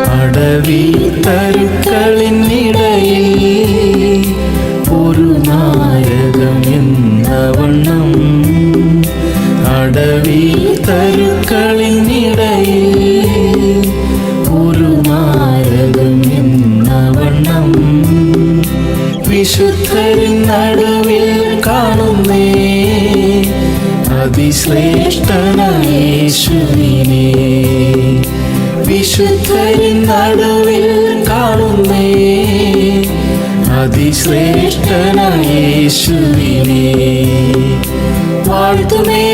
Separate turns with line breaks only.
അടവി തരുക്കളിനിടയിൽ ഒരു നായകം എന്ന വണ്ണം, അടവി തരുക്കളിനിടയിൽ ഒരു നായകം എന്ന വണ്ണം, വിശുദ്ധരിൻ നടുവിൽ കാണുന്നേ അതിശ്രേഷ്ഠനായ യേശുവിനെ. വിശുദ്ധരിൻ നടുവിൽ കാണുന്നേ അതിശ്രേഷ്ഠനായ യേശുവിനെ. വാഴ്ത്തുമേ